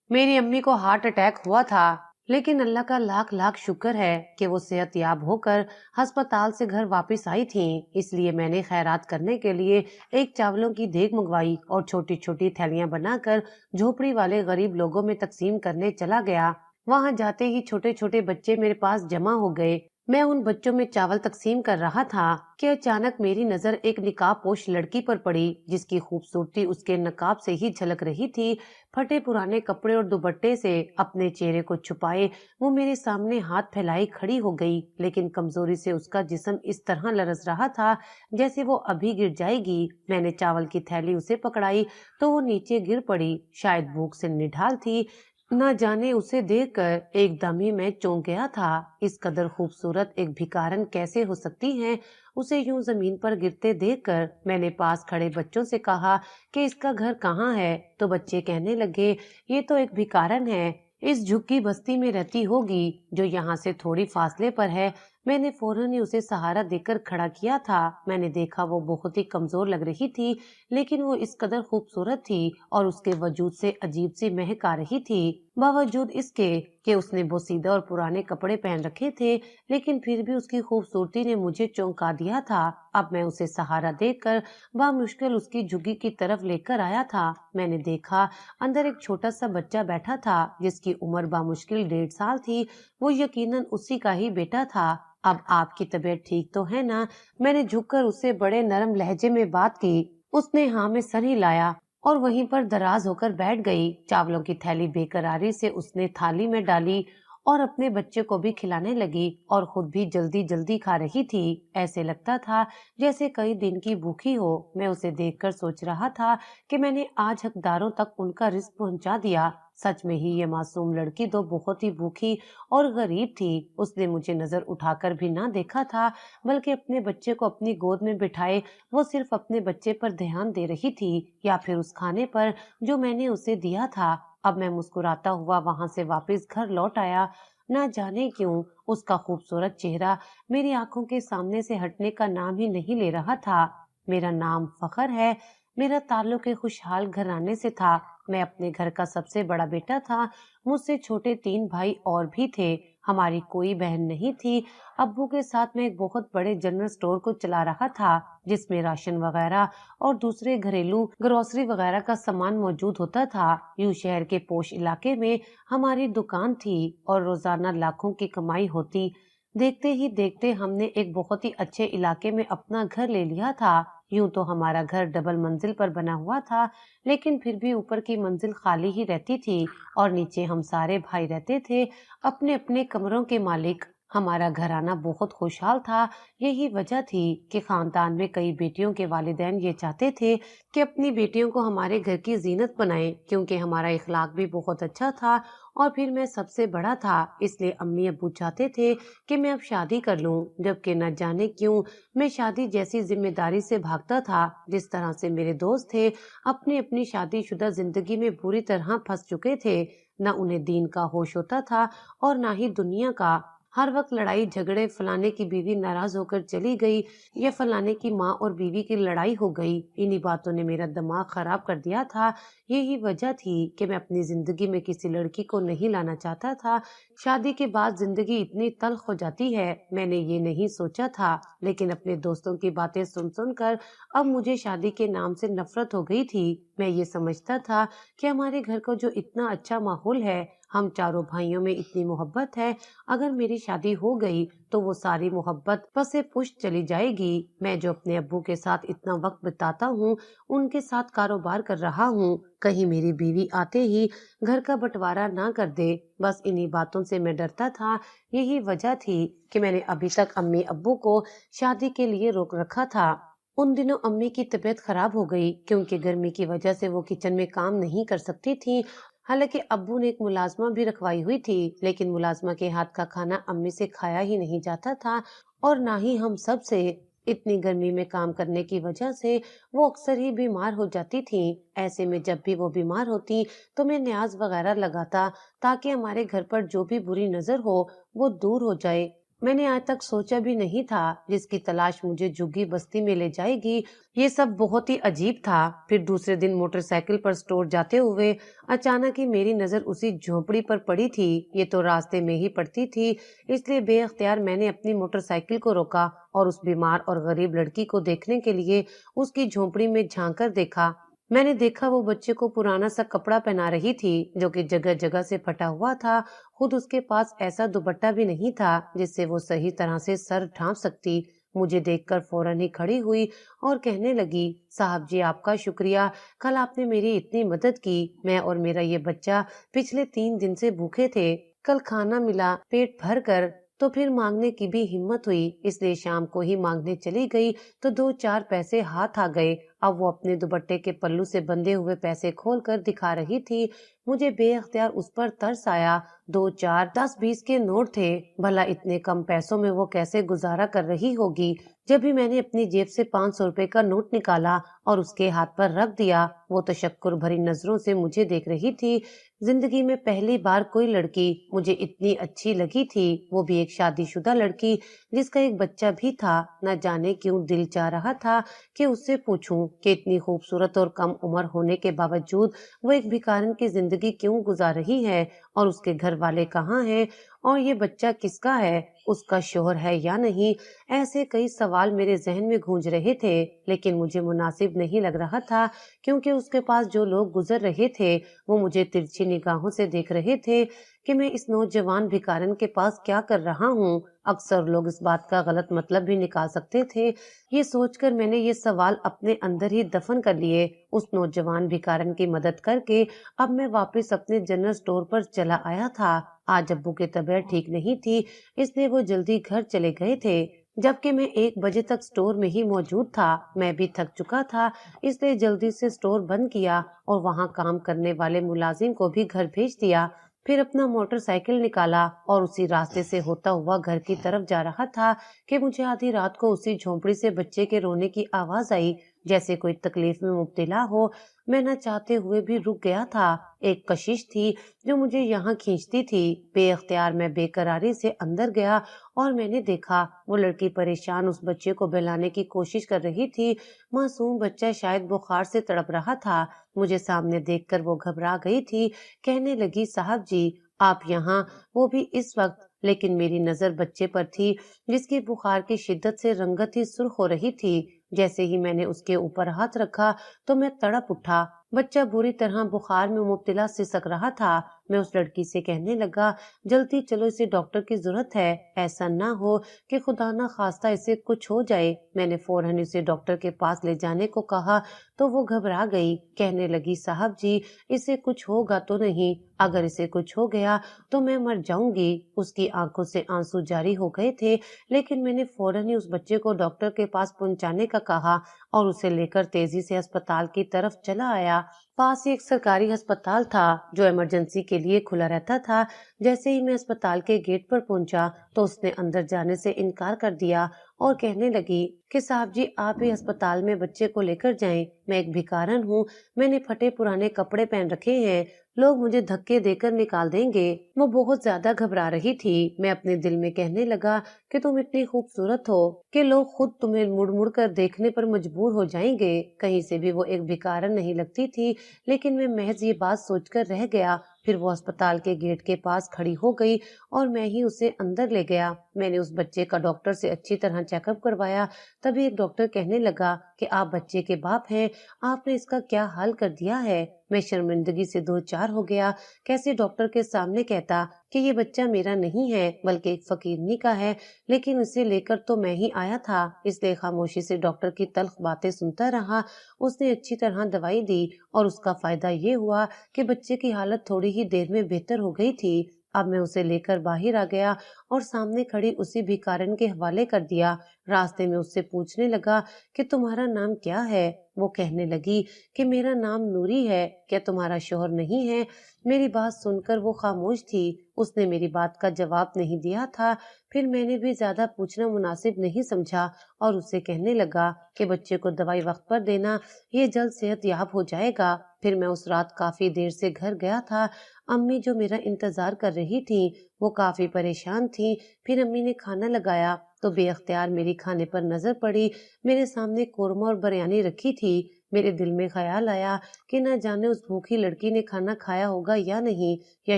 मेरी अम्मी को हार्ट अटैक हुआ था, लेकिन अल्लाह का लाख लाख शुक्र है कि वो सेहत याब होकर अस्पताल से घर वापस आई थी। इसलिए मैंने खैरात करने के लिए एक चावलों की देग मंगवाई और छोटी छोटी थैलियां बनाकर झोपड़ी वाले गरीब लोगों में तकसीम करने चला गया। वहां जाते ही छोटे छोटे बच्चे मेरे पास जमा हो गए। मैं उन बच्चों में चावल तकसीम कर रहा था कि अचानक मेरी नजर एक निकाब पोश लड़की पर पड़ी, जिसकी खूबसूरती उसके नकाब से ही झलक रही थी। फटे पुराने कपड़े और दुपट्टे से अपने चेहरे को छुपाए वो मेरे सामने हाथ फैलाई खड़ी हो गई, लेकिन कमजोरी से उसका जिस्म इस तरह लरस रहा था जैसे वो अभी गिर जाएगी। मैंने चावल की थैली उसे पकड़ाई तो वो नीचे गिर पड़ी। शायद भूख से निढाल थी, न जाने उसे देखकर एकदम ही मैं चौंक गया था। इस कदर खूबसूरत एक भिखारन कैसे हो सकती है? उसे यूं जमीन पर गिरते देखकर मैंने पास खड़े बच्चों से कहा कि इसका घर कहाँ है? तो बच्चे कहने लगे, ये तो एक भिखारन है, इस झुग्गी बस्ती में रहती होगी जो यहाँ से थोड़ी फासले पर है। मैंने फौरन ही उसे सहारा देकर खड़ा किया था। मैंने देखा वो बहुत ही कमजोर लग रही थी, लेकिन वो इस कदर खूबसूरत थी और उसके वजूद से अजीब सी महक आ रही थी। बावजूद इसके कि उसने बोसीदा और पुराने कपड़े पहन रखे थे, लेकिन फिर भी उसकी खूबसूरती ने मुझे चौंका दिया था। अब मैं उसे सहारा देकर बामुश्किल उसकी झुग्गी की तरफ लेकर आया था। मैंने देखा अंदर एक छोटा सा बच्चा बैठा था, जिसकी उम्र बामुश्किल 1.5 साल थी। वो यकीनन उसी का ही बेटा था। अब आपकी तबीयत ठीक तो है ना? मैंने झुककर उससे बड़े नरम लहजे में बात की। उसने हाँ में सर हिलाया और वहीं पर दराज होकर बैठ गई। चावलों की थैली बेकरारी से उसने थाली में डाली और अपने बच्चे को भी खिलाने लगी और खुद भी जल्दी जल्दी खा रही थी। ऐसे लगता था जैसे कई दिन की भूखी हो। मैं उसे देखकर सोच रहा था कि मैंने आज हकदारों तक उनका रिस्क पहुंचा दिया। सच में ही ये मासूम लड़की तो बहुत ही भूखी और गरीब थी। उसने मुझे नजर उठाकर भी ना देखा था, बल्कि अपने बच्चे को अपनी गोद में बिठाए वो सिर्फ अपने बच्चे पर ध्यान दे रही थी, या फिर उस खाने पर जो मैंने उसे दिया था। अब मैं मुस्कुराता हुआ वहां से वापस घर लौट आया। ना जाने क्यों उसका खूबसूरत चेहरा मेरी आंखों के सामने से हटने का नाम ही नहीं ले रहा था। मेरा नाम फखर है। मेरा ताल्लुक एक खुशहाल घराने से था। मैं अपने घर का सबसे बड़ा बेटा था। मुझसे छोटे 3 भाई और भी थे। हमारी कोई बहन नहीं थी। अब्बू के साथ मैं एक बहुत बड़े जनरल स्टोर को चला रहा था, जिसमें राशन वगैरह और दूसरे घरेलू ग्रोसरी वगैरह का सामान मौजूद होता था। यूं शहर के पोश इलाके में हमारी दुकान थी और रोजाना लाखों की कमाई होती। देखते ही देखते हमने एक बहुत ही अच्छे इलाके में अपना घर ले लिया था। यूं तो हमारा घर डबल मंजिल पर बना हुआ था, लेकिन फिर भी ऊपर की मंजिल खाली ही रहती थी और नीचे हम सारे भाई रहते थे, अपने अपने कमरों के मालिक। हमारा घराना बहुत खुशहाल था। यही वजह थी कि खानदान में कई बेटियों के वालिदैन ये चाहते थे कि अपनी बेटियों को हमारे घर की जीनत बनाएं, क्योंकि हमारा इखलाक भी बहुत अच्छा था और फिर मैं सबसे बड़ा था। इसलिए अम्मी अब्बू चाहते थे कि मैं अब शादी कर लूं, जबकि न जाने क्यों मैं शादी जैसी जिम्मेदारी से भागता था। जिस तरह से मेरे दोस्त थे अपनी अपनी शादीशुदा जिंदगी में बुरी तरह फंस चुके थे। न उन्हें दीन का होश होता था और न ही दुनिया का। हर वक्त लड़ाई झगड़े, फलाने की बीवी नाराज होकर चली गई या फलाने की माँ और बीवी की लड़ाई हो गई। इन्हीं बातों ने मेरा दिमाग खराब कर दिया था। यही वजह थी कि मैं अपनी जिंदगी में किसी लड़की को नहीं लाना चाहता था। शादी के बाद जिंदगी इतनी तल्ख हो जाती है, मैंने ये नहीं सोचा था। लेकिन अपने दोस्तों की बातें सुन सुनकर अब मुझे शादी के नाम से नफरत हो गई थी। मैं ये समझता था कि हमारे घर को जो इतना अच्छा माहौल है, हम चारों भाइयों में इतनी मोहब्बत है, अगर मेरी शादी हो गई तो वो सारी मोहब्बत पसे पुष्ट चली जाएगी। मैं जो अपने अब्बू के साथ इतना वक्त बिताता हूँ, उनके साथ कारोबार कर रहा हूँ, कहीं मेरी बीवी आते ही घर का बंटवारा ना कर दे। बस इन्हीं बातों से मैं डरता था। यही वजह थी कि मैंने अभी तक अम्मी अब्बू को शादी के लिए रोक रखा था। उन दिनों अम्मी की तबीयत खराब हो गई, क्योंकि गर्मी की वजह से वो किचन में काम नहीं कर सकती थी। हालांकि अब्बू ने एक मुलाजमा भी रखवाई हुई थी, लेकिन मुलाजमा के हाथ का खाना अम्मी से खाया ही नहीं जाता था और ना ही हम सब से। इतनी गर्मी में काम करने की वजह से वो अक्सर ही बीमार हो जाती थी। ऐसे में जब भी वो बीमार होती तो मैं न्याज वगैरह लगाता, ताकि हमारे घर पर जो भी बुरी नजर हो वो दूर हो जाए। میں نے آج تک سوچا بھی نہیں تھا، جس کی تلاش مجھے جھگی بستی میں لے جائے گی۔ یہ سب بہت ہی عجیب تھا۔ پھر دوسرے دن موٹر سائیکل پر اسٹور جاتے ہوئے اچانک ہی میری نظر اسی جھونپڑی پر پڑی تھی۔ یہ تو راستے میں ہی پڑتی تھی، اس لیے بے اختیار میں نے اپنی موٹر سائیکل کو روکا اور اس بیمار اور غریب لڑکی کو دیکھنے کے لیے اس کی جھونپڑی میں جھانک کر دیکھا۔ میں نے دیکھا وہ بچے کو پرانا سا کپڑا پہنا رہی تھی جو کہ جگہ جگہ سے پھٹا ہوا تھا۔ خود اس کے پاس ایسا دوپٹہ بھی نہیں تھا جس سے وہ صحیح طرح سے سر ڈھانپ سکتی۔ مجھے دیکھ کر فوراً ہی کھڑی ہوئی اور کہنے لگی، صاحب جی آپ کا شکریہ، کل آپ نے میری اتنی مدد کی۔ میں اور میرا یہ بچہ پچھلے 3 دن سے بھوکے تھے، کل کھانا ملا پیٹ بھر کر تو پھر مانگنے کی بھی ہمت ہوئی، اس لیے شام کو ہی مانگنے چلی گئی تو 2-4 پیسے ہاتھ آ گئے۔ اب وہ اپنے دوپٹے کے پلو سے بندھے ہوئے پیسے کھول کر دکھا رہی تھی۔ مجھے بے اختیار اس پر ترس آیا۔ 2, 4, 10, 20 کے نوٹ تھے، بھلا اتنے کم پیسوں میں وہ کیسے گزارا کر رہی ہوگی۔ جب بھی میں نے اپنی جیب سے 500 روپے کا نوٹ نکالا اور اس کے ہاتھ پر رکھ دیا، وہ تشکر بھری نظروں سے مجھے دیکھ رہی تھی۔ زندگی میں پہلی بار کوئی لڑکی مجھے اتنی اچھی لگی تھی، وہ بھی ایک شادی شدہ لڑکی جس کا ایک بچہ بھی تھا۔ نہ جانے کیوں دل چاہ رہا تھا کہ اس سے پوچھوں کہ اتنی خوبصورت اور کم عمر ہونے کے باوجود وہ ایک بھکارن کی زندگی کیوں گزار رہی ہے، اور اس کے گھر والے کہاں ہیں، اور یہ بچہ کس کا ہے، اس کا شوہر ہے یا نہیں۔ ایسے کئی سوال میرے ذہن میں گونج رہے تھے، لیکن مجھے مناسب نہیں لگ رہا تھا کیونکہ اس کے پاس جو لوگ گزر رہے تھے وہ مجھے ترچھی نگاہوں سے دیکھ رہے تھے کہ میں اس نوجوان بھکارن کے پاس کیا کر رہا ہوں۔ اکثر لوگ اس بات کا غلط مطلب بھی نکال سکتے تھے۔ یہ سوچ کر میں نے یہ سوال اپنے اندر ہی دفن کر لیے۔ اس نوجوان بھکارن کی مدد کر کے اب میں واپس اپنے جنرل اسٹور پر چلا آیا تھا۔ آج ابو کی طبیعت ٹھیک نہیں تھی، اس لیے وہ جلدی گھر چلے گئے تھے، جبکہ میں 1 بجے تک اسٹور میں ہی موجود تھا۔ میں بھی تھک چکا تھا، اس لیے جلدی سے اسٹور بند کیا اور وہاں کام کرنے والے ملازم کو بھی گھر بھیج دیا۔ پھر اپنا موٹر سائیکل نکالا اور اسی راستے سے ہوتا ہوا گھر کی طرف جا رہا تھا کہ مجھے آدھی رات کو اسی جھونپڑی سے بچے کے رونے کی آواز آئی، جیسے کوئی تکلیف میں مبتلا ہو۔ میں نہ چاہتے ہوئے بھی رک گیا تھا۔ ایک کشش تھی جو مجھے یہاں کھینچتی تھی۔ بے اختیار میں بے قراری سے اندر گیا اور میں نے دیکھا وہ لڑکی پریشان اس بچے کو بہلانے کی کوشش کر رہی تھی۔ معصوم بچہ شاید بخار سے تڑپ رہا تھا۔ مجھے سامنے دیکھ کر وہ گھبرا گئی تھی، کہنے لگی، صاحب جی آپ یہاں، وہ بھی اس وقت۔ لیکن میری نظر بچے پر تھی جس کی بخار کی شدت سے رنگت ہی سرخ ہو رہی تھی۔ جیسے ہی میں نے اس کے اوپر ہاتھ رکھا تو میں تڑپ اٹھا۔ بچہ بری طرح بخار میں مبتلا سسک رہا تھا۔ میں اس لڑکی سے کہنے لگا، جلدی چلو، اسے ڈاکٹر کی ضرورت ہے، ایسا نہ ہو کہ خدا نہ خواستہ اسے کچھ ہو جائے۔ میں نے فوراً اسے ڈاکٹر کے پاس لے جانے کو کہا تو وہ گھبرا گئی، کہنے لگی، صاحب جی اسے کچھ ہوگا تو نہیں؟ اگر اسے کچھ ہو گیا تو میں مر جاؤں گی۔ اس کی آنکھوں سے آنسو جاری ہو گئے تھے، لیکن میں نے فوراً ہی اس بچے کو ڈاکٹر کے پاس پہنچانے کا کہا اور اسے لے کر تیزی سے ہسپتال کی طرف چلا آیا۔ پاس ہی ایک سرکاری ہسپتال تھا جو ایمرجنسی کے لیے کھلا رہتا تھا۔ جیسے ہی میں اسپتال کے گیٹ پر پہنچا تو اس نے اندر جانے سے انکار کر دیا اور کہنے لگی کہ صاحب جی آپ ہی اسپتال میں بچے کو لے کر جائیں، میں ایک بھکارن ہوں، میں نے پھٹے پرانے کپڑے پہن رکھے ہیں، لوگ مجھے دھکے دے کر نکال دیں گے۔ وہ بہت زیادہ گھبرا رہی تھی۔ میں اپنے دل میں کہنے لگا کہ تم اتنی خوبصورت ہو کہ لوگ خود تمہیں مڑ مڑ کر دیکھنے پر مجبور ہو جائیں گے۔ کہیں سے بھی وہ ایک بھکارن نہیں لگتی تھی، لیکن میں محض یہ بات سوچ کر رہ گیا۔ پھر وہ اسپتال کے گیٹ کے پاس کھڑی ہو گئی اور میں ہی اسے اندر لے گیا۔ میں نے اس بچے کا ڈاکٹر سے اچھی طرح چیک اپ کروایا۔ تبھی ایک ڈاکٹر کہنے لگا کہ آپ بچے کے باپ ہیں، آپ نے اس کا کیا حال کر دیا ہے؟ میں شرمندگی سے 2-4 ہو گیا۔ کیسے ڈاکٹر کے سامنے کہتا کہ یہ بچہ میرا نہیں ہے بلکہ ایک فقیرنی کا ہے، لیکن اسے لے کر تو میں ہی آیا تھا، اس لیے خاموشی سے ڈاکٹر کی تلخ باتیں سنتا رہا۔ اس نے اچھی طرح دوائی دی اور اس کا فائدہ یہ ہوا کہ بچے کی حالت تھوڑی ہی دیر میں بہتر ہو گئی تھی۔ اب میں اسے لے کر باہر آ گیا اور سامنے کھڑی اسی بھکارن کے حوالے کر دیا۔ راستے میں اس سے پوچھنے لگا کہ تمہارا نام کیا ہے؟ وہ کہنے لگی کہ میرا نام نوری ہے، کیا تمہارا شوہر نہیں ہے؟ میری بات سن کر وہ خاموش تھی، اس نے میری بات کا جواب نہیں دیا تھا۔ پھر میں نے بھی زیادہ پوچھنا مناسب نہیں سمجھا اور اسے کہنے لگا کہ بچے کو دوائی وقت پر دینا، یہ جلد صحت یاب ہو جائے گا۔ پھر میں اس رات کافی دیر سے گھر گیا تھا۔ امی جو میرا انتظار کر رہی تھی وہ کافی پریشان تھی۔ پھر امی نے کھانا لگایا تو بے اختیار میری کھانے پر نظر پڑی۔ میرے سامنے قورمہ اور بریانی رکھی تھی۔ میرے دل میں خیال آیا کہ نہ جانے اس بھوکی لڑکی نے کھانا کھایا ہوگا یا نہیں، یا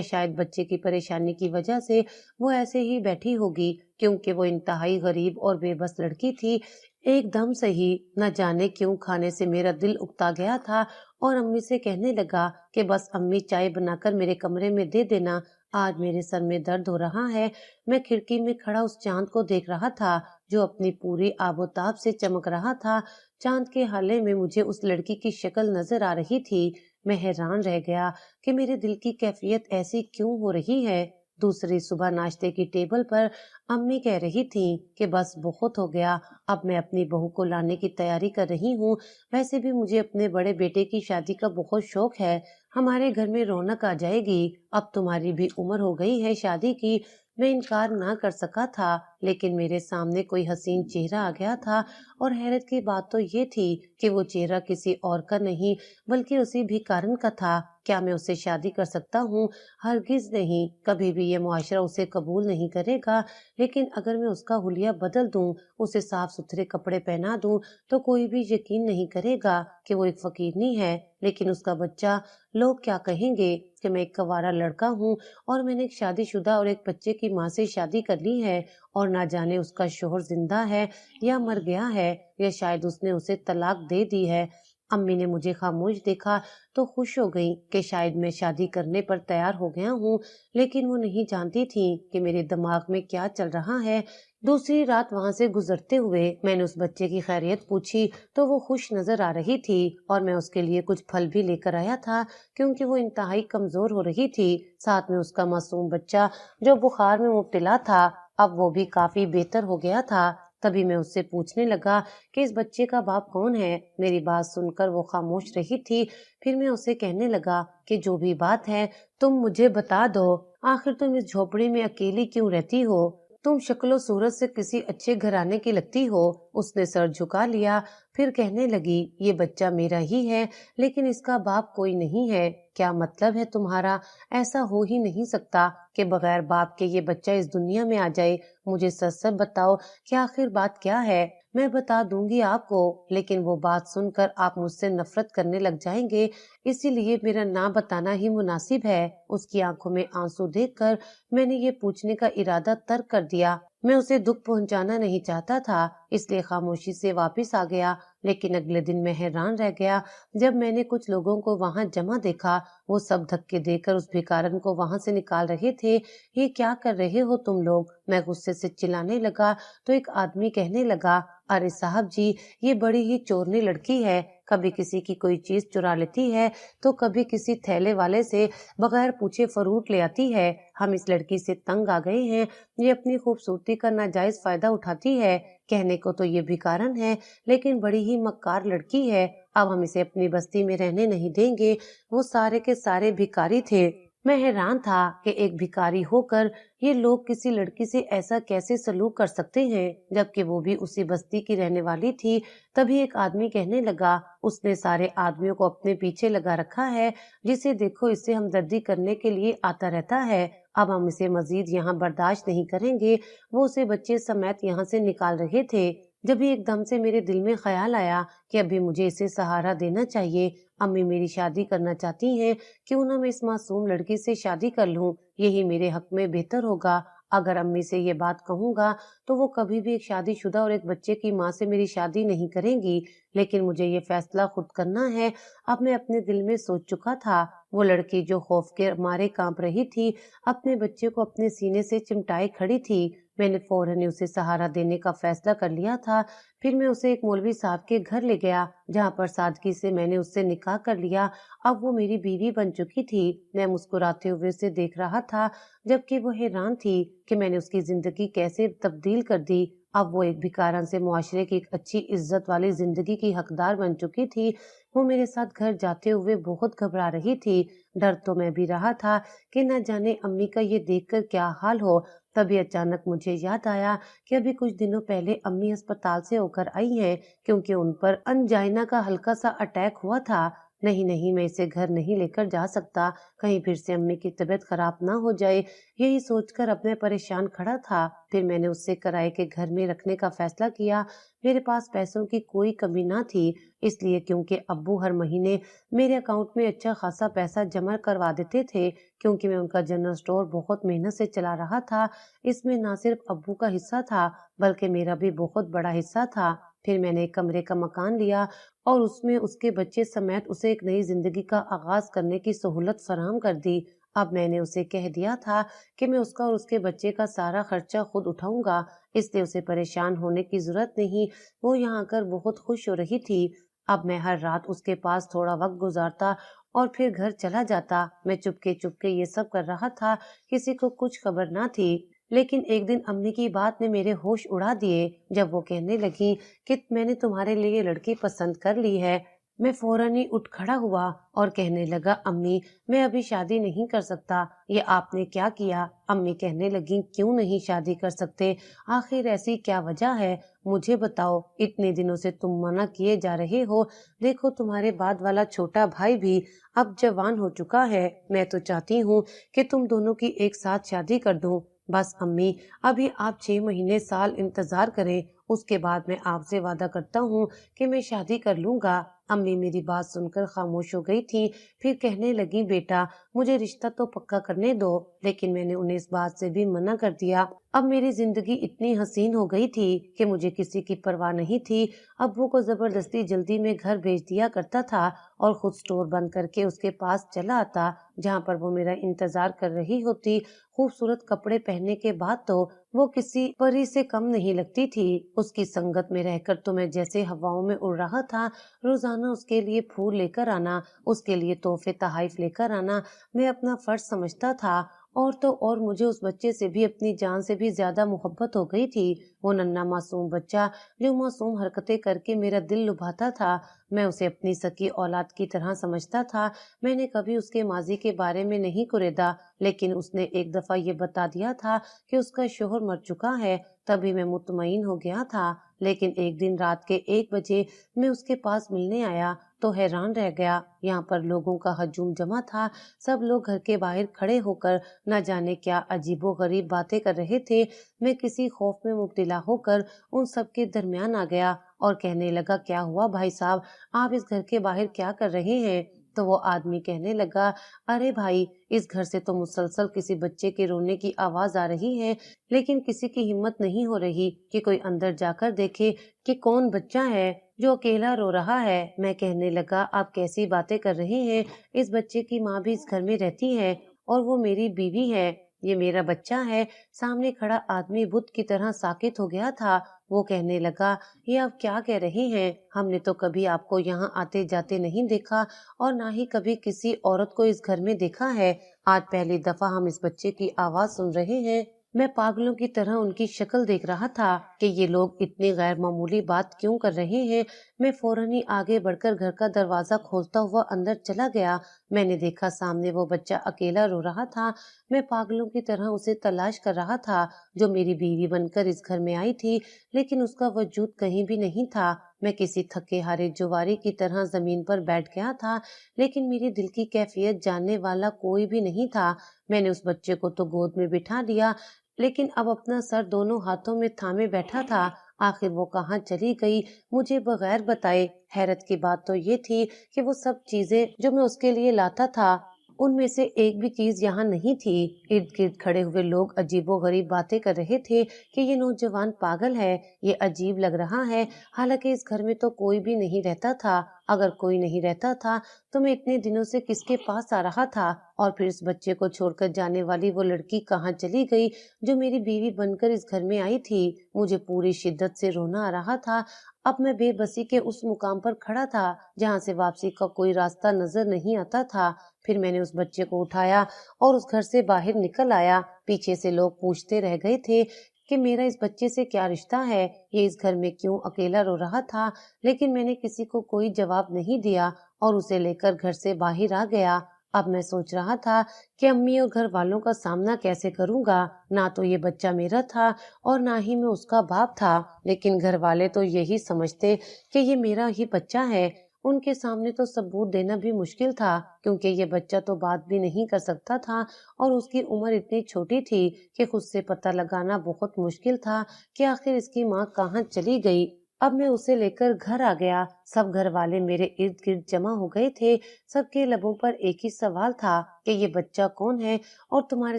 شاید بچے کی پریشانی کی وجہ سے وہ ایسے ہی بیٹھی ہوگی، کیونکہ وہ انتہائی غریب اور بے بس لڑکی تھی۔ ایک دم سے ہی نہ جانے کیوں کھانے سے میرا دل اکتا گیا تھا اور امی سے کہنے لگا کہ بس امی چائے بنا کر میرے کمرے میں دے دینا، آج میرے سر میں درد ہو رہا ہے۔ میں کھڑکی میں کھڑا اس چاند کو دیکھ رہا تھا جو اپنی پوری آب و تاب سے چمک رہا تھا۔ چاند کے ہالے میں مجھے اس لڑکی کی شکل نظر آ رہی تھی۔ میں حیران رہ گیا کہ میرے دل کی کیفیت ایسی کیوں ہو رہی ہے۔ دوسری صبح ناشتے کی ٹیبل پر امی کہہ رہی تھیں کہ بس بہت ہو گیا، اب میں اپنی بہو کو لانے کی تیاری کر رہی ہوں۔ ویسے بھی مجھے اپنے بڑے بیٹے کی شادی کا بہت شوق ہے، ہمارے گھر میں رونق آ جائے گی۔ اب تمہاری بھی عمر ہو گئی ہے شادی کی۔ میں انکار نہ کر سکا تھا، لیکن میرے سامنے کوئی حسین چہرہ آ گیا تھا، اور حیرت کی بات تو یہ تھی کہ وہ چہرہ کسی اور کا نہیں بلکہ اسی بھکارن کا تھا۔ کیا میں اس سے شادی کر سکتا ہوں؟ ہرگز نہیں، کبھی بھی یہ معاشرہ اسے قبول نہیں کرے گا۔ لیکن اگر میں اس کا حلیہ بدل دوں، اسے صاف ستھرے کپڑے پہنا دوں، تو کوئی بھی یقین نہیں کرے گا کہ وہ ایک فقیرنی ہے۔ لیکن اس کا بچہ، لوگ کیا کہیں گے کہ میں ایک کنوارا لڑکا ہوں اور میں نے ایک شادی شدہ اور ایک بچے کی ماں سے شادی کر لی ہے، اور نہ جانے اس کا شوہر زندہ ہے یا مر گیا ہے، یا شاید اس نے اسے طلاق دے دی ہے۔ امی نے مجھے خاموش دیکھا تو خوش ہو گئی کہ شاید میں شادی کرنے پر تیار ہو گیا ہوں، لیکن وہ نہیں جانتی تھی کہ میرے دماغ میں کیا چل رہا ہے۔ دوسری رات وہاں سے گزرتے ہوئے میں نے اس بچے کی خیریت پوچھی تو وہ خوش نظر آ رہی تھی، اور میں اس کے لیے کچھ پھل بھی لے کر آیا تھا کیونکہ وہ انتہائی کمزور ہو رہی تھی۔ ساتھ میں اس کا معصوم بچہ جو بخار میں مبتلا تھا، اب وہ بھی کافی بہتر ہو گیا تھا۔ تبھی میں اس سے پوچھنے لگا کہ اس بچے کا باپ کون ہے۔ میری بات سن کر وہ خاموش رہی تھی۔ پھر میں اسے کہنے لگا کہ جو بھی بات ہے تم مجھے بتا دو، آخر تم اس جھوپڑی میں اکیلی کیوں رہتی ہو؟ تم شکل و صورت سے کسی اچھے گھرانے کی لگتی ہو۔ اس نے سر جھکا لیا، پھر کہنے لگی یہ بچہ میرا ہی ہے، لیکن اس کا باپ کوئی نہیں ہے۔ کیا مطلب ہے تمہارا؟ ایسا ہو ہی نہیں سکتا کہ بغیر باپ کے یہ بچہ اس دنیا میں آ جائے۔ مجھے سچ سچ بتاؤ کہ آخر بات کیا ہے۔ میں بتا دوں گی آپ کو، لیکن وہ بات سن کر آپ مجھ سے نفرت کرنے لگ جائیں گے، اسی لیے میرا نہ بتانا ہی مناسب ہے۔ اس کی آنکھوں میں آنسو دیکھ کر میں نے یہ پوچھنے کا ارادہ ترک کر دیا۔ میں اسے دکھ پہنچانا نہیں چاہتا تھا، اس لیے خاموشی سے واپس آ گیا۔ لیکن اگلے دن میں حیران رہ گیا جب میں نے کچھ لوگوں کو وہاں جمع دیکھا۔ وہ سب دھکے دے کر اس بھکارن کو وہاں سے نکال رہے تھے۔ یہ کیا کر رہے ہو تم لوگ؟ میں غصے سے چلانے لگا تو ایک آدمی کہنے لگا، ارے صاحب جی، یہ بڑی ہی چورنی لڑکی ہے، کبھی کسی کی کوئی چیز چرا لیتی ہے تو کبھی کسی تھیلے والے سے بغیر پوچھے فروٹ لے آتی ہے۔ ہم اس لڑکی سے تنگ آ گئے ہیں، یہ اپنی خوبصورتی کا ناجائز فائدہ اٹھاتی ہے۔ کہنے کو تو یہ بھکارن ہے، لیکن بڑی ہی مکار لڑکی ہے۔ اب ہم اسے اپنی بستی میں رہنے نہیں دیں گے۔ وہ سارے کے سارے بھکاری تھے۔ میں حیران تھا کہ ایک بھکاری ہو کر یہ لوگ کسی لڑکی سے ایسا کیسے سلوک کر سکتے ہیں، جبکہ وہ بھی اسی بستی کی رہنے والی تھی۔ تبھی ایک آدمی کہنے لگا، اس نے سارے آدمیوں کو اپنے پیچھے لگا رکھا ہے، جسے دیکھو اس سے ہمدردی کرنے کے لیے آتا رہتا ہے۔ اب ہم اسے مزید یہاں برداشت نہیں کریں گے۔ وہ اسے بچے سمیت یہاں سے نکال رہے تھے، جبھی ایک دم سے میرے دل میں خیال آیا کہ ابھی مجھے اسے سہارا دینا چاہیے۔ امی میری شادی کرنا چاہتی ہیں، کیوں نہ میں اس معصوم لڑکی سے شادی کر لوں، یہی میرے حق میں بہتر ہوگا۔ اگر امی سے یہ بات کہوں گا تو وہ کبھی بھی ایک شادی شدہ اور ایک بچے کی ماں سے میری شادی نہیں کریں گی، لیکن مجھے یہ فیصلہ خود کرنا ہے۔ اب میں اپنے دل میں سوچ چکا تھا۔ وہ لڑکی جو خوف کے مارے کانپ رہی تھی، اپنے بچے کو اپنے سینے سے چمٹائے کھڑی تھی۔ میں نے فوراً اسے سہارا دینے کا فیصلہ کر لیا تھا۔ پھر میں اسے ایک مولوی صاحب کے گھر لے گیا، جہاں پر سادگی سے میں نے اس سے نکاح کر لیا۔ اب وہ میری بیوی بن چکی تھی۔ میں مسکراتے ہوئے اسے دیکھ رہا تھا، جبکہ وہ حیران تھی کہ میں نے اس کی زندگی کیسے تبدیل کر دی۔ اب وہ ایک بھکارن سے معاشرے کی ایک اچھی عزت والی زندگی کی حقدار بن چکی تھی۔ وہ میرے ساتھ گھر جاتے ہوئے بہت گھبرا رہی تھی۔ ڈر تو میں بھی رہا تھا کہ نہ جانے امی کا یہ دیکھ کر کیا حال ہو۔ تبھی اچانک مجھے یاد آیا کہ ابھی کچھ دنوں پہلے امی ہسپتال سے ہو کر آئی ہیں، کیونکہ ان پر انجائنا کا ہلکا سا اٹیک ہوا تھا۔ नहीं नहीं, मैं इसे घर नहीं लेकर जा सकता, कहीं फिर से अम्मी की तबीयत खराब ना हो जाए। यही सोचकर अब मैं परेशान खड़ा था। फिर मैंने उससे किराए के घर में रखने का फैसला किया। मेरे पास पैसों की कोई कमी ना थी, इसलिए क्योंकि अब्बू हर महीने मेरे अकाउंट में अच्छा खासा पैसा जमा करवा देते थे, क्योंकि मैं उनका जनरल स्टोर बहुत मेहनत से चला रहा था। इसमें ना सिर्फ अब्बू का हिस्सा था, बल्कि मेरा भी बहुत बड़ा हिस्सा था। फिर मैंने एक कमरे का मकान लिया और उसमें उसके बच्चे समेत उसे एक नई जिंदगी का आगाज करने की सहूलत फराहम कर दी। अब मैंने उसे कह दिया था कि मैं उसका और उसके बच्चे का सारा खर्चा खुद उठाऊंगा, इसलिए उसे परेशान होने की जरूरत नहीं। वो यहाँ आकर बहुत खुश हो रही थी। अब मैं हर रात उसके पास थोड़ा वक्त गुजारता और फिर घर चला जाता। मैं चुपके चुपके ये सब कर रहा था, किसी को कुछ खबर ना थी। लेकिन एक दिन अम्मी की बात ने मेरे होश उड़ा दिए, जब वो कहने लगी कि मैंने तुम्हारे लिए लड़की पसंद कर ली है। मैं फौरन ही उठ खड़ा हुआ और कहने लगा, अम्मी मैं अभी शादी नहीं कर सकता। ये आपने क्या किया? अम्मी कहने लगी, क्यों नहीं शादी कर सकते? आखिर ऐसी क्या वजह है? मुझे बताओ, इतने दिनों से तुम मना किए जा रहे हो। देखो तुम्हारे बाद वाला छोटा भाई भी अब जवान हो चुका है। मैं तो चाहती हूँ कि तुम दोनों की एक साथ शादी कर दूं। बस अम्मी, अभी आप 6 महीने साल इंतजार करें, उसके बाद मैं आपसे वादा करता हूँ कि मैं शादी कर लूंगा। अम्मी मेरी बात सुनकर खामोश हो गई थी। फिर कहने लगी, बेटा मुझे रिश्ता तो पक्का करने दो। लेकिन मैंने उन्हें इस बात से भी मना कर दिया। अब मेरी जिंदगी इतनी हसीन हो गई थी कि मुझे किसी की परवाह नहीं थी। अब्बू को जबरदस्ती जल्दी में घर भेज दिया करता था और खुद स्टोर बंद करके उसके पास चला आता, जहाँ पर वो मेरा इंतजार कर रही होती। खूबसूरत कपड़े पहनने के बाद तो वो किसी परी से कम नहीं लगती थी। उसकी संगत में रहकर तो मैं जैसे हवाओं में उड़ रहा था। रोजाना उसके लिए फूल लेकर आना, उसके लिए तोहफे तहाइफ लेकर आना मैं अपना फर्ज समझता था। और तो और मुझे उस बच्चे से भी अपनी जान से भी ज्यादा मोहब्बत हो गई थी। वो नन्हा मासूम बच्चा जो मासूम हरकतें करके मेरा दिल लुभाता था, मैं उसे अपनी सकी औलाद की तरह समझता था। मैंने कभी उसके माजी के बारे में नहीं कुरेदा, लेकिन उसने एक दफा ये बता दिया था कि उसका शोहर मर चुका है, तभी मैं मुतमईन हो गया था। लेकिन एक दिन रात के 1 बजे मैं उसके पास मिलने आया तो हैरान रह गया। यहाँ पर लोगों का हजूम जमा था। सब लोग घर के बाहर खड़े होकर न जाने क्या अजीबो गरीब बातें कर रहे थे। मैं किसी खौफ में मुब्तला होकर उन सब के दरमियान आ गया और कहने लगा, क्या हुआ भाई साहब, आप इस घर के बाहर क्या कर रहे हैं? तो वो आदमी कहने लगा, अरे भाई, इस घर से तो मुसलसल किसी बच्चे के रोने की आवाज आ रही है, लेकिन किसी की हिम्मत नहीं हो रही कि कोई अंदर जाकर देखे कि कौन बच्चा है जो अकेला रो रहा है। मैं कहने लगा, आप कैसी बातें कर रहे हैं? इस बच्चे की माँ भी इस घर में रहती है और वो मेरी बीवी है। ये मेरा बच्चा है। सामने खड़ा आदमी बुत की तरह साकित हो गया था। वो कहने लगा, ये आप क्या कह रहे हैं? हमने तो कभी आपको यहाँ आते जाते नहीं देखा और ना ही कभी किसी औरत को इस घर में देखा है। आज पहली दफा हम इस बच्चे की आवाज सुन रहे हैं। मैं पागलों की तरह उनकी शक्ल देख रहा था कि ये लोग इतनी गैर मामूली बात क्यों कर रहे हैं। मैं फौरन ही आगे बढ़कर घर का दरवाजा खोलता हुआ अंदर चला गया। मैंने देखा सामने वो बच्चा अकेला रो रहा था। मैं पागलों की तरह उसे तलाश कर रहा था, जो मेरी बीवी बनकर इस घर में आई थी, लेकिन उसका वजूद कहीं भी नहीं था। मैं किसी थके हारे जुवारी की तरह जमीन पर बैठ गया था, लेकिन मेरी दिल की कैफियत जानने वाला कोई भी नहीं था। मैंने उस बच्चे को तो गोद में बिठा लिया, लेकिन अब अपना सर दोनों हाथों में थामे बैठा था। आखिर वो कहाँ चली गई मुझे बगैर बताए? हैरत की बात तो ये थी कि वो सब चीजें जो मैं उसके लिए लाता था, उनमें से एक भी चीज यहाँ नहीं थी। इर्द गिर्द खड़े हुए लोग अजीबो गरीब बातें कर रहे थे कि ये नौजवान पागल है, ये अजीब लग रहा है। हालांकि इस घर में तो कोई भी नहीं रहता था। अगर कोई नहीं रहता था तो मैं इतने दिनों से किसके पास आ रहा था? और फिर इस बच्चे को छोड़कर जाने वाली वो लड़की कहाँ चली गई जो मेरी बीवी बनकर इस घर में आई थी? मुझे पूरी शिद्दत से रोना आ रहा था। अब मैं बेबसी के उस मुकाम पर खड़ा था जहाँ से वापसी का कोई रास्ता नजर नहीं आता था। फिर मैंने उस बच्चे को उठाया और उस घर से बाहर निकल आया। पीछे से लोग पूछते रह गए थे कि मेरा इस बच्चे से क्या रिश्ता है, ये इस घर में क्यों अकेला रो रहा था। लेकिन मैंने किसी को कोई जवाब नहीं दिया और उसे लेकर घर से बाहर आ गया। अब मैं सोच रहा था कि अम्मी और घर वालों का सामना कैसे करूंगा। ना तो ये बच्चा मेरा था और ना ही मैं उसका बाप था, लेकिन घर वाले तो यही समझते कि ये मेरा ही बच्चा है। ان کے سامنے تو ثبوت دینا بھی مشکل تھا کیونکہ یہ بچہ تو بات بھی نہیں کر سکتا تھا اور اس کی عمر اتنی چھوٹی تھی کہ خود سے پتہ لگانا بہت مشکل تھا کہ آخر اس کی ماں کہاں چلی گئی۔ اب میں اسے لے کر گھر آ گیا۔ سب گھر والے میرے ارد گرد جمع ہو گئے تھے۔ سب کے لبوں پر ایک ہی سوال تھا کہ یہ بچہ کون ہے اور تمہارے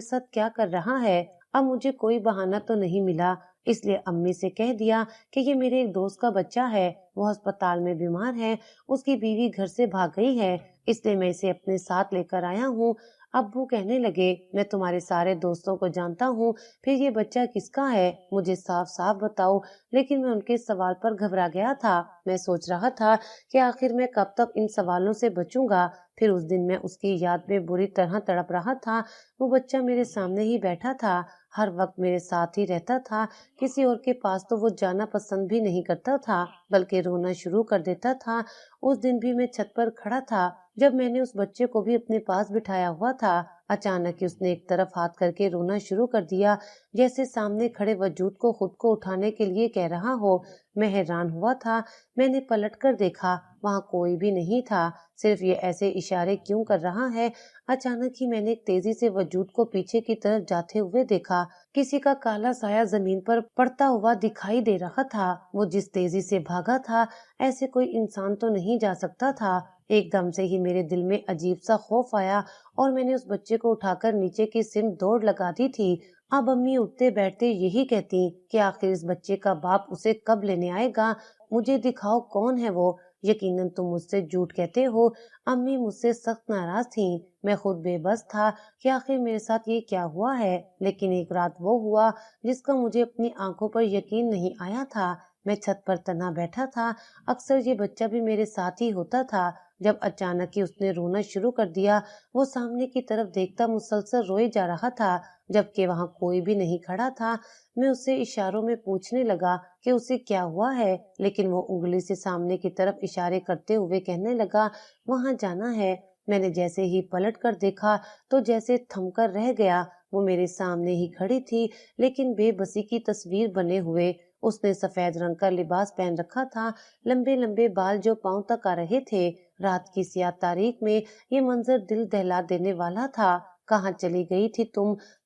ساتھ کیا کر رہا ہے۔ اب مجھے کوئی بہانہ تو نہیں ملا، اس لیے امی سے کہہ دیا کہ یہ میرے ایک دوست کا بچہ ہے، وہ ہسپتال میں بیمار ہے، اس کی بیوی گھر سے بھاگ گئی ہے، اس لیے میں اسے اپنے ساتھ لے کر آیا ہوں۔ ابو کہنے لگے میں تمہارے سارے دوستوں کو جانتا ہوں، پھر یہ بچہ کس کا ہے مجھے صاف صاف بتاؤ۔ لیکن میں ان کے سوال پر گھبرا گیا تھا۔ میں سوچ رہا تھا کہ آخر میں کب تک ان سوالوں سے بچوں گا۔ پھر اس دن میں اس کی یاد میں بری طرح تڑپ رہا تھا۔ وہ بچہ میرے سامنے ہی بیٹھا تھا، ہر وقت میرے ساتھ ہی رہتا تھا، کسی اور کے پاس تو وہ جانا پسند بھی نہیں کرتا تھا بلکہ رونا شروع کر دیتا تھا۔ اس دن بھی میں چھت پر کھڑا تھا جب میں نے اس بچے کو بھی اپنے پاس بٹھایا ہوا تھا۔ اچانک ہی اس نے ایک طرف ہاتھ کر کے رونا شروع کر دیا، جیسے سامنے کھڑے وجود کو خود کو اٹھانے کے لیے کہہ رہا ہو۔ میں حیران ہوا تھا۔ میں نے پلٹ کر دیکھا، وہاں کوئی بھی نہیں تھا، صرف یہ ایسے اشارے کیوں کر رہا ہے۔ اچانک ہی میں نے تیزی سے وجود کو پیچھے کی طرف جاتے ہوئے دیکھا۔ کسی کا کالا سایہ زمین پر پڑتا ہوا دکھائی دے رہا تھا۔ وہ جس تیزی سے بھاگا تھا ایسے کوئی انسان تو نہیں جا سکتا تھا۔ ایک دم سے ہی میرے دل میں عجیب سا خوف آیا اور میں نے اس بچے کو اٹھا کر نیچے کی سمت دوڑ لگا دی تھی۔ اب امی اٹھتے بیٹھتے یہی کہتی کہ آخر اس بچے کا باپ اسے کب لینے آئے گا، مجھے دکھاؤ کون ہے وہ۔ یقیناً تم مجھ سے جھوٹ کہتے ہو۔ امی مجھ سے سخت ناراض تھیں۔ میں خود بے بس تھا کہ آخر میرے ساتھ یہ کیا ہوا ہے، لیکن ایک رات وہ ہوا جس کا مجھے اپنی آنکھوں پر یقین نہیں آیا تھا۔ میں چھت پر تنہا بیٹھا تھا، اکثر یہ بچہ بھی میرے ساتھ ہی ہوتا تھا۔ جب اچانک ہی اس نے رونا شروع کر دیا، وہ سامنے کی طرف دیکھتا مسلسل روئے جا رہا تھا جبکہ وہاں کوئی بھی نہیں کھڑا تھا۔ میں اسے اشاروں میں پوچھنے لگا کہ اسے کیا ہوا ہے، لیکن وہ انگلی سے سامنے کی طرف اشارے کرتے ہوئے کہنے لگا وہاں جانا ہے۔ میں نے جیسے ہی پلٹ کر دیکھا تو جیسے تھم کر رہ گیا۔ وہ میرے سامنے ہی کھڑی تھی لیکن بے بسی کی تصویر بنے ہوئے۔ اس نے سفید رنگ کا لباس پہن رکھا تھا، لمبے لمبے بال جو پاؤں تک آ رہے تھے۔ رات کی سیاہ تاریک میں یہ منظر دل دہلا دینے والا تھا۔ کہاں چلی گئی تھی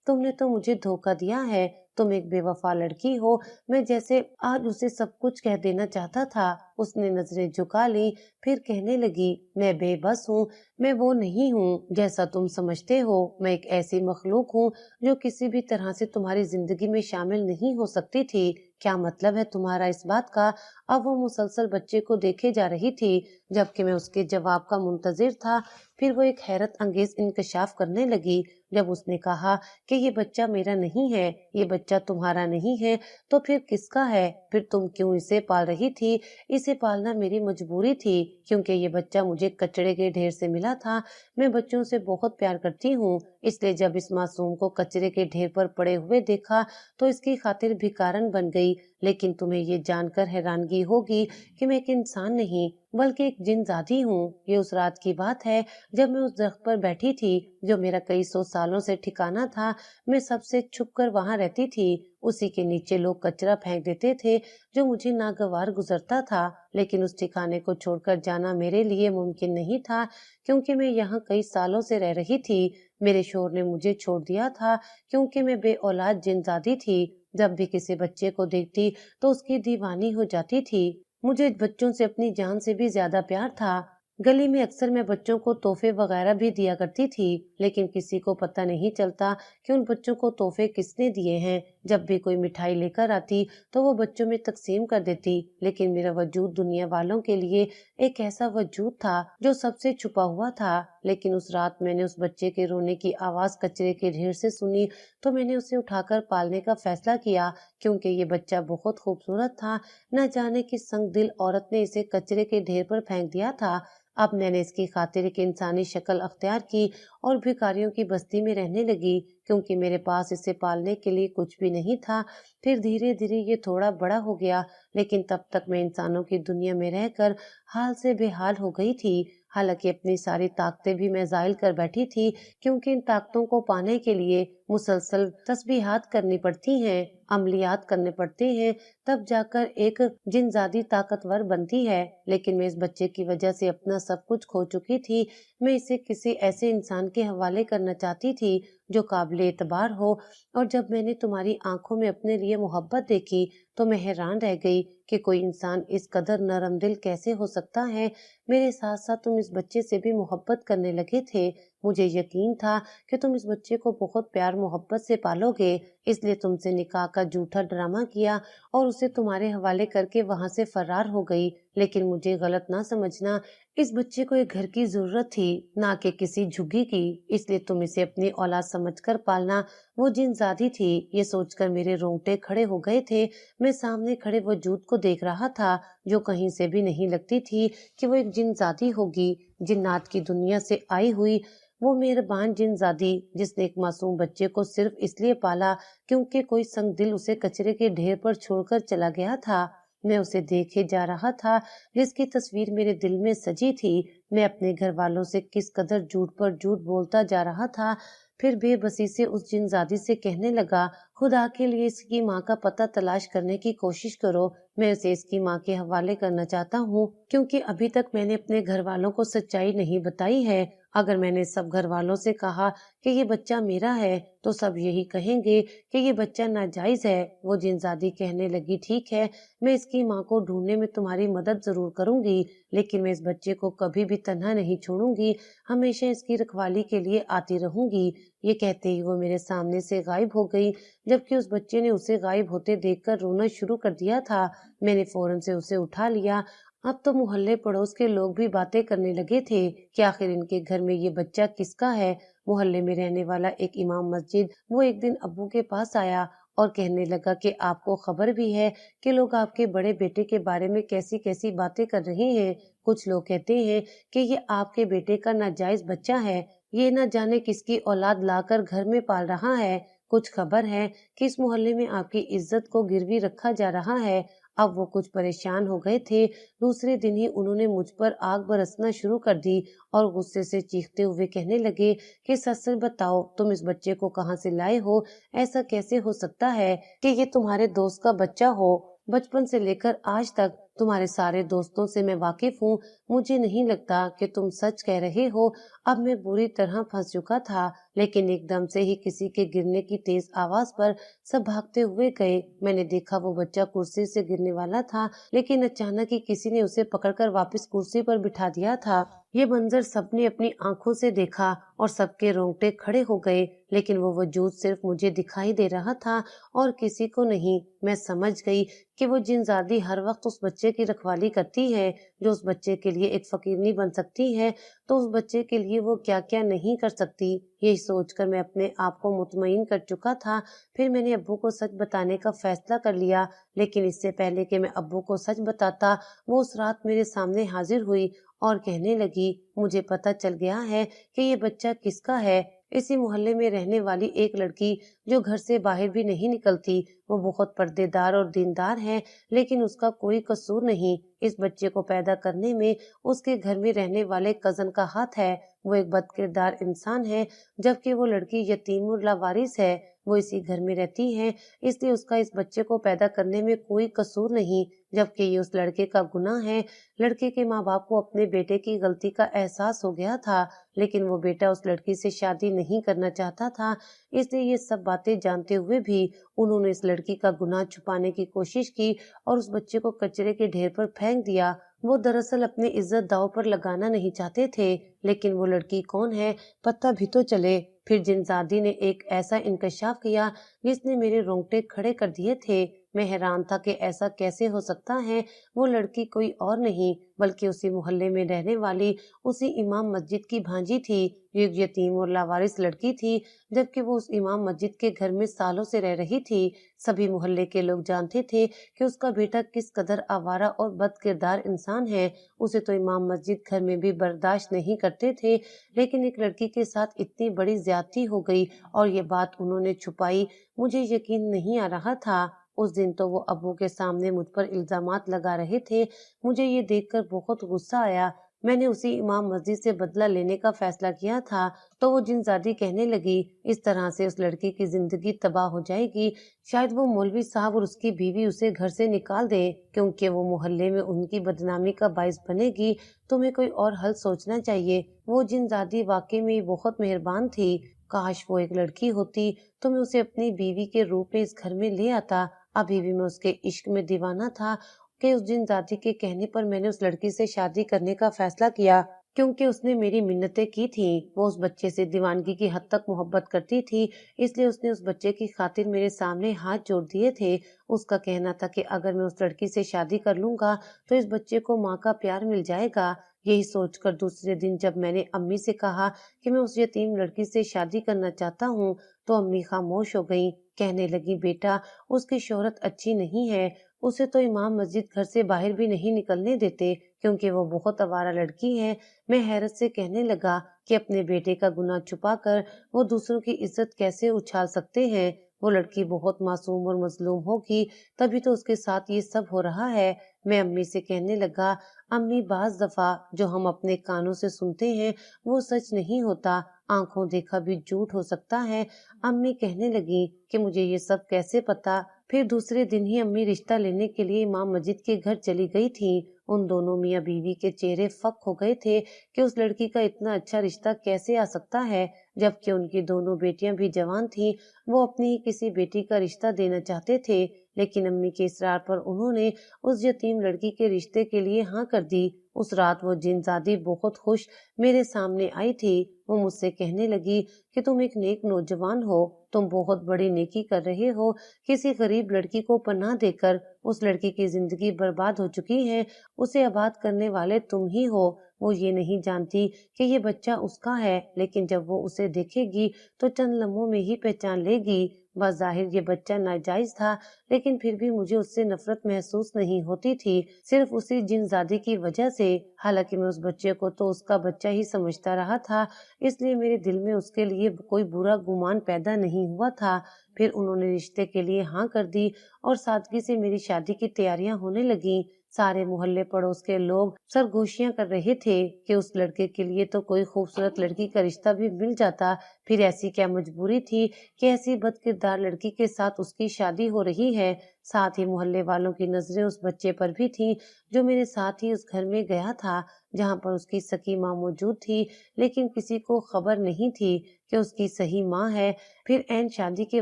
تم نے تو مجھے دھوکہ دیا ہے، تم ایک بے وفا لڑکی ہو۔ میں جیسے آج اسے سب کچھ کہہ دینا چاہتا تھا۔ اس نے نظریں جھکا لی، پھر کہنے لگی میں بے بس ہوں، میں وہ نہیں ہوں جیسا تم سمجھتے ہو۔ میں ایک ایسی مخلوق ہوں جو کسی بھی طرح سے تمہاری زندگی میں شامل نہیں ہو سکتی تھی۔ کیا مطلب ہے تمہارا اس بات کا؟ اب وہ مسلسل بچے کو دیکھے جا رہی تھی جبکہ میں اس کے جواب کا منتظر تھا۔ پھر وہ ایک حیرت انگیز انکشاف کرنے لگی جب اس نے کہا کہ یہ بچہ میرا نہیں ہے، یہ بچہ تمہارا نہیں ہے تو پھر کس کا ہے؟ پھر تم کیوں اسے پال رہی تھی؟ اسے پالنا میری مجبوری تھی کیونکہ یہ بچہ مجھے کچڑے کے ڈھیر سے ملا تھا۔ میں بچوں سے بہت پیار کرتی ہوں، اس لیے جب اس معصوم کو کچرے کے ڈھیر پر پڑے ہوئے دیکھا تو اس کی خاطر بھکارن بن گئی۔ لیکن تمہیں یہ جان کر حیرانگی ہوگی کہ میں ایک انسان نہیں بلکہ ایک جن زادی ہوں۔ یہ اس رات کی بات ہے جب میں اس درخت پر بیٹھی تھی جو میرا کئی سو سالوں سے ٹھکانہ تھا۔ میں سب سے چھپ کر وہاں رہتی تھی، اسی کے نیچے لوگ کچرا پھینک دیتے تھے جو مجھے ناگوار گزرتا تھا، لیکن اس ٹھکانے کو چھوڑ کر جانا میرے لیے ممکن نہیں تھا کیونکہ میں یہاں کئی سالوں سے رہ رہی تھی۔ میرے شوہر نے مجھے چھوڑ دیا تھا کیونکہ میں بے اولاد جن زادی تھی۔ جب بھی کسی بچے کو دیکھتی تو اس کی دیوانی ہو جاتی تھی۔ مجھے بچوں سے اپنی جان سے بھی زیادہ پیار تھا۔ گلی میں اکثر میں بچوں کو تحفے وغیرہ بھی دیا کرتی تھی، لیکن کسی کو پتہ نہیں چلتا کہ ان بچوں کو تحفے کس نے دیے ہیں۔ جب بھی کوئی مٹھائی لے کر آتی تو وہ بچوں میں تقسیم کر دیتی، لیکن میرا وجود دنیا والوں کے لیے ایک ایسا وجود تھا جو سب سے چھپا ہوا تھا۔ لیکن اس رات میں نے اس بچے کے رونے کی آواز کچرے کے ڈھیر سے سنی تو میں نے اسے اٹھا کر پالنے کا فیصلہ کیا کیونکہ یہ بچہ بہت خوبصورت تھا۔ نہ جانے کس سنگ دل عورت نے اسے کچرے کے ڈھیر پر پھینک دیا تھا۔ اب میں نے اس کی خاطر ایک انسانی شکل اختیار کی اور بھکاریوں کی بستی میں رہنے لگی کیونکہ میرے پاس اسے پالنے کے لیے کچھ بھی نہیں تھا۔ پھر دھیرے دھیرے یہ تھوڑا بڑا ہو گیا، لیکن تب تک میں انسانوں کی دنیا میں رہ کر حال سے بے حال ہو گئی تھی۔ حالانکہ اپنی ساری طاقتیں بھی میں زائل کر بیٹھی تھی کیونکہ ان طاقتوں کو پانے کے لیے مسلسل تسبیحات کرنی پڑتی ہیں۔ अमलियात करने पड़ते हैं, तब जाकर एक जिनजादी ताकतवर बनती है। लेकिन मैं इस बच्चे की वजह से अपना सब कुछ खो चुकी थी। मैं इसे किसी ऐसे इंसान के हवाले करना चाहती थी जो काबिल एतबार हो, और जब मैंने तुम्हारी आंखों में अपने लिए मोहब्बत देखी तो मैं हैरान रह गई कि कोई इंसान इस कदर नरम दिल कैसे हो सकता है। मेरे साथ साथ तुम इस बच्चे से भी मोहब्बत करने लगे थे। मुझे यकीन था कि तुम इस बच्चे को बहुत प्यार मोहब्बत से पालोगे, इसलिए तुमसे निकाह का झूठा ड्रामा किया और उसे तुम्हारे हवाले करके वहां से फरार हो गई। लेकिन मुझे गलत ना समझना, इस बच्चे को एक घर की जरूरत थी, ना कि किसी झुग्गी की, इसलिए तुम इसे अपनी औलाद समझकर पालना। वो जिनजादी थी, ये सोचकर मेरे रोंगटे खड़े हो गए थे। मैं सामने खड़े वजूद को देख रहा था जो कहीं से भी नहीं लगती थी कि वो एक जिनजादी होगी, जिन्नात की दुनिया से आई हुई। वो मेहरबान जिनजादी जिसने एक मासूम बच्चे को सिर्फ इसलिए पाला क्योंकि कोई संग दिल उसे कचरे के ढेर पर छोड़कर चला गया था। मैं उसे देखे जा रहा था जिसकी तस्वीर मेरे दिल में सजी थी। मैं अपने घर वालों से किस कदर झूठ पर झूठ बोलता जा रहा था। फिर बेबसी से उस जिनजादी से कहने लगा, खुदा के लिए इसकी माँ का पता तलाश करने की कोशिश करो। मैं उसे इसकी माँ के हवाले करना चाहता हूँ, क्योंकि अभी तक मैंने अपने घर वालों को सच्चाई नहीं बताई है। अगर मैंने सब घर वालों से कहा कि ये बच्चा मेरा है तो सब यही कहेंगे कि ये बच्चा नाजायज है। वो जिनजादी कहने लगी, ठीक है, मैं इसकी माँ को ढूंढने में तुम्हारी मदद जरूर करूंगी, लेकिन मैं इस बच्चे को कभी भी तन्हा नहीं छोड़ूंगी, हमेशा इसकी रखवाली के लिए आती रहूंगी। ये कहते ही वो मेरे सामने से गायब हो गई, जबकि उस बच्चे ने उसे गायब होते देखकर रोना शुरू कर दिया था। मैंने फौरन से उसे उठा लिया। अब तो मोहल्ले पड़ोस के लोग भी बातें करने लगे थे कि आखिर इनके घर में ये बच्चा किसका है। मोहल्ले में रहने वाला एक इमाम मस्जिद, वो एक दिन अब्बू के पास आया और कहने लगा कि आपको खबर भी है कि लोग आपके बड़े बेटे के बारे में कैसी कैसी बातें कर रहे हैं। कुछ लोग कहते हैं कि ये आपके बेटे का नाजायज बच्चा है, ये न जाने किसकी औलाद लाकर घर में पाल रहा है। कुछ खबर है कि इस मोहल्ले में आपकी इज्जत को गिरवी रखा जा रहा है। अब वो कुछ परेशान हो गए थे। दूसरे दिन ही उन्होंने मुझ पर आग बरसना शुरू कर दी और गुस्से से चीखते हुए कहने लगे कि सच सच बताओ, तुम इस बच्चे को कहाँ से लाए हो? ऐसा कैसे हो सकता है कि ये तुम्हारे दोस्त का बच्चा हो? बचपन से लेकर आज तक तुम्हारे सारे दोस्तों से मैं वाकिफ हूँ। मुझे नहीं लगता कि तुम सच कह रहे हो। अब मैं बुरी तरह फंस चुका था, लेकिन एकदम से ही किसी के गिरने की तेज आवाज पर सब भागते हुए गए। मैंने देखा वो बच्चा कुर्सी से गिरने वाला था, लेकिन अचानक ही किसी ने उसे पकड़कर वापस कुर्सी पर बिठा दिया था। ये मंजर सबने अपनी आंखों से देखा और सबके रोंगटे खड़े हो गए, लेकिन वो वजूद सिर्फ मुझे दिखाई दे रहा था और किसी को नहीं। मैं समझ गई कि वो जिनजादी हर वक्त उस बच्चे की रखवाली करती है जो उस बच्चे के लिए एक फकीरनी बन सकती है, तो उस बच्चे के लिए वो क्या क्या नहीं कर सकती। यही सोचकर मैं अपने आप को मुतमईन कर चुका था। फिर मैंने अब्बू को सच बताने का फैसला कर लिया, लेकिन इससे पहले कि मैं अब्बू को सच बताता, वो उस रात मेरे सामने हाजिर हुई और कहने लगी, मुझे पता चल गया है कि ये बच्चा किसका है। इसी मोहल्ले में रहने वाली एक लड़की जो घर से बाहर भी नहीं निकलती, वो बहुत पर्देदार और दीनदार है, लेकिन उसका कोई कसूर नहीं। इस बच्चे को पैदा करने में उसके घर में रहने वाले कजन का हाथ है। वो एक बदकिरदार इंसान है, जबकि वो लड़की यतीम और लावारिस है। वो इसी घर में रहती है, इसलिए उसका इस बच्चे को पैदा करने में कोई कसूर नहीं, जबकि ये उस लड़के का गुनाह है। लड़के के माँ बाप को अपने बेटे की गलती का एहसास हो गया था, लेकिन वो बेटा उस लड़की से शादी नहीं करना चाहता था। इसलिए ये सब बातें जानते हुए भी उन्होंने इस लड़की का गुनाह छुपाने की कोशिश की और उस बच्चे को कचरे के ढेर पर फेंक दिया। वो दरअसल अपनी इज्जत दांव पर लगाना नहीं चाहते थे, लेकिन वो लड़की कौन है पता भी तो चले। फिर जिनजादी ने एक ऐसा इंकशाफ किया जिसने मेरे रोंगटे खड़े कर दिए थे। मैं हैरान था कि ऐसा कैसे हो सकता है। वो लड़की कोई और नहीं बल्कि उसी मोहल्ले में रहने वाली उसी इमाम मस्जिद की भांजी थी। ये एक यतीम और लावारिस लड़की थी, जबकि वो उस इमाम मस्जिद के घर में सालों से रह रही थी। सभी मोहल्ले के लोग जानते थे कि उसका बेटा किस कदर आवारा और बदकिरदार इंसान है। उसे तो इमाम मस्जिद घर में भी बर्दाश्त नहीं करते थे, लेकिन एक लड़की के साथ इतनी बड़ी ज्यादती हो गई और ये बात उन्होंने छुपाई। मुझे यकीन नहीं आ रहा था। उस दिन तो वो अब्बू के सामने मुझ पर इल्जामात लगा रहे थे। मुझे ये देखकर बहुत गुस्सा आया। मैंने उसी इमाम मस्जिद से बदला लेने का फैसला किया था। तो वो जिनजादी कहने लगी, इस तरह से उस लड़के की जिंदगी तबाह हो जाएगी। शायद वो मौलवी साहब और उसकी बीवी उसे घर से निकाल दें, क्योंकि वो मोहल्ले में उनकी बदनामी का बाइस बनेगी। तुम्हें कोई और हल सोचना चाहिए। वो जिनजादी वाकई में बहुत मेहरबान थी। काश वो एक लड़की होती तो मैं उसे अपनी बीवी के रूप में इस घर में ले आता। अभी भी मैं उसके इश्क में दीवाना था कि उस जिनजादी के कहने पर मैंने उस लड़की से शादी करने का फैसला किया, क्योंकि उसने मेरी मिन्नतें की थी। वो उस बच्चे से दीवानगी की हद तक मोहब्बत करती थी, इसलिए उसने उस बच्चे की खातिर मेरे सामने हाथ जोड़ दिए थे। उसका कहना था कि अगर मैं उस लड़की से शादी कर लूंगा तो इस बच्चे को माँ का प्यार मिल जाएगा। यही सोचकर दूसरे दिन जब मैंने अम्मी से कहा कि मैं उस यतीम लड़की से शादी करना चाहता हूँ, तो अम्मी खामोश हो गईं। कहने लगी, बेटा, उसकी शोहरत अच्छी नहीं है। उसे तो इमाम मस्जिद घर से बाहर भी नहीं निकलने देते, क्योंकि वो बहुत आवारा लड़की है। मैं हैरत से कहने लगा कि अपने बेटे का गुनाह छुपाकर वो दूसरों की इज्जत कैसे उछाल सकते हैं। वो लड़की बहुत मासूम और मजलूम होगी, तभी तो उसके साथ ये सब हो रहा है। मैं अम्मी से कहने लगा, अम्मी, बाज दफा जो हम अपने कानों से सुनते हैं वो सच नहीं होता, आंखों देखा भी झूठ हो सकता है। अम्मी कहने लगी कि मुझे ये सब कैसे पता। फिर दूसरे दिन ही अम्मी रिश्ता लेने के लिए इमाम मस्जिद के घर चली गई थी। उन दोनों मियाँ बीवी के चेहरे फक हो गए थे कि उस लड़की का इतना अच्छा रिश्ता कैसे आ सकता है, जबकि उनकी दोनों बेटियां भी जवान थीं। वो अपनी ही किसी बेटी का रिश्ता देना चाहते थे, लेकिन अम्मी के इसरार पर उन्होंने उस यतीम लड़की के रिश्ते के लिए हाँ कर दी। उस रात वो जिनजादी बहुत खुश मेरे सामने आई थी। वो मुझसे कहने लगी कि तुम एक नेक नौजवान हो, तुम बहुत बड़ी नेकी कर रहे हो। किसी गरीब लड़की को पनाह देकर उस लड़की की जिंदगी बर्बाद हो चुकी है, उसे आबाद करने वाले तुम ही हो। वो ये नहीं जानती कि ये बच्चा उसका है, लेकिन जब वो उसे देखेगी तो चंद लम्हों में ही पहचान लेगी। बज़ाहिर ये बच्चा नाजायज था, लेकिन फिर भी मुझे उससे नफरत महसूस नहीं होती थी, सिर्फ उसी जिनजादी की वजह से। हालांकि मैं उस बच्चे को तो उसका बच्चा ही समझता रहा था, इसलिए मेरे दिल में उसके लिए कोई बुरा गुमान पैदा नहीं हुआ था। फिर उन्होंने रिश्ते के लिए हाँ कर दी और सादगी से मेरी शादी की तैयारियां होने लगीं। सारे मोहल्ले पड़ोस के लोग सरगोशियां कर रहे थे कि उस लड़के के लिए तो कोई खूबसूरत लड़की का रिश्ता भी मिल जाता। फिर ऐसी क्या मजबूरी थी कि ऐसी बदकिरदार लड़की के साथ उसकी शादी हो रही है। साथ ही मोहल्ले वालों की नजरें उस बच्चे पर भी थीं, जो मेरे साथ ही उस घर में गया था, जहां पर उसकी सकी माँ मौजूद थी, लेकिन किसी को खबर नहीं थी कि उसकी सही माँ है। फिर ऐन शादी के